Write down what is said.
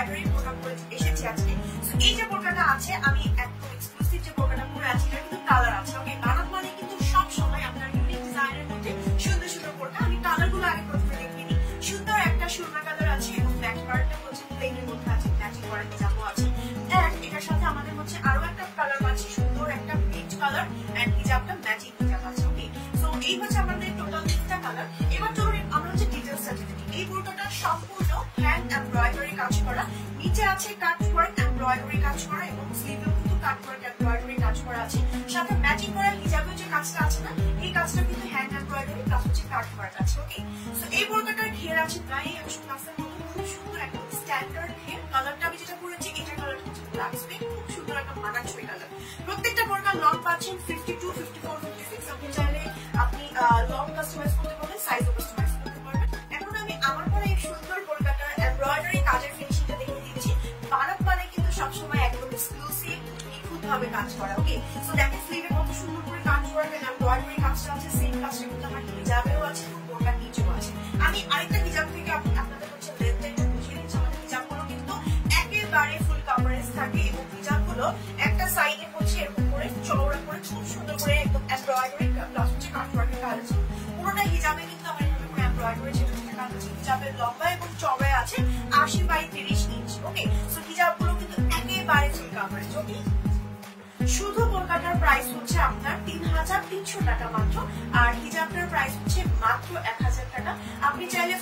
Embroidery বোরকা পরে এসেছি আজকে। সো এই যে বোরকাটা আছে, আমি একদম এক্সক্লুসিভ যে বোরকাটা পরে আছি, এটা কিন্তু কালার আছে। ওকে, বানাত মানে কিন্তু সব সময় আপনার ইউনিক ডিজাইনের মধ্যে সুন্দর সুন্দর বোরকা। আমি কালার গুলো আগে প্রথমে দেখিয়ে নিই। সুন্দর একটা সুরমা কালার আছে এবং ব্যাক পার্টটা হচ্ছে প্লেনের মধ্যে আছে, ম্যাচিং করা হিজাবও আছে। এন্ড এটার সাথে আমাদের হচ্ছে আরো একটা কালার আছে, সুন্দর একটা পিচ কালার, এন্ড হিজাবটা ম্যাচিং হিজাব আছে। ওকে, সো এই হচ্ছে আমাদের টোটাল 3টা কালার। এবার চলুন আমরা হচ্ছে ডিটেইলসটা দেখে নিই। এই বোরকাটা সম্পূর্ণ হ্যান্ড এমব্রয়ডারি কাজ করা, নিচে আছে কাট ওয়ার্ক এমব্রয়ডারি কাজ করা এবং স্লিভেও কিন্তু কাট ওয়ার্ক এমব্রয়ডারি কাজ করা আছে। সাথে ম্যাচিং করা হিজাবের যে কাজটা আছে না, এই কাজটা কিন্তু হ্যান্ড এমব্রয়ডারি প্লাস হচ্ছে কাট ওয়ার্ক আছে। ওকে, সো এই বোরকাটার ঘের আছে প্রায় 100 প্লাসের মতো, খুব সুন্দর একটা স্ট্যান্ডার্ড ঘের। কালারটা আমি যেটা পরেছি, এটার কালারটা হচ্ছে ব্ল্যাক স্পেক, খুব সুন্দর একটা মানানসই কালার। প্রত্যেকটা বোরকার লং পাচ্ছেন 52, 54, 56। আপনি চাইলে আপনি লং কাস্টমাইজ করতে পারবেন, সাইজও কাস্টমাইজ করতে পারবেন। এখন আমি আমার পরে এই সুন্দর বোরকাটার এমব্রয়ডারি কাজের ফিনিশিংটা দেখিয়ে দিচ্ছি। বানাত মানে কিন্তু সবসময় একদম এক্সক্লুসিভ, নিখুঁত ভাবে কাজ করা। ওকে, সো দেখেন স্লিভে কত সুন্দর করে কাজ করা, এমব্রয়ডারি কাজটা আছে, সেম কাজটা কিন্তু আমার হিজাবেও আছে এবং বোরকার নিচেও আছে। আমি আরেকটা হিজাব থেকে আপনাদের হচ্ছে লেন্থটা একটু বুঝিয়ে দিচ্ছি। আমাদের হিজাবগুলো কিন্তু একেবারে ফুল কাভারেজ থাকে এবং হিজাবগুলো একটা সাইডে হচ্ছে এরকম করে চওড়া করে খুব সুন্দর করে একদম এমব্রয়ডারি প্লাস হচ্ছে কাট ওয়ার্কের কাজ আছে। পুরোটা হিজাবে কিন্তু আমার এভাবে করে এমব্রয়ডারি যেটা কাজ আছে। হিজাবের লম্বা এবং চওড়া আছে 80 বাই 30 ইঞ্চ। ওকে, সো হিজাবগুলো কিন্তু একেবারে ফুল কাভারেজ। ওকে, শুধু বোরকাটার প্রাইস হচ্ছে আপনার 3300 টাকা মাত্র, আর হিজাবটার প্রাইস হচ্ছে মাত্র 1000 টাকা। আপনি চাইলে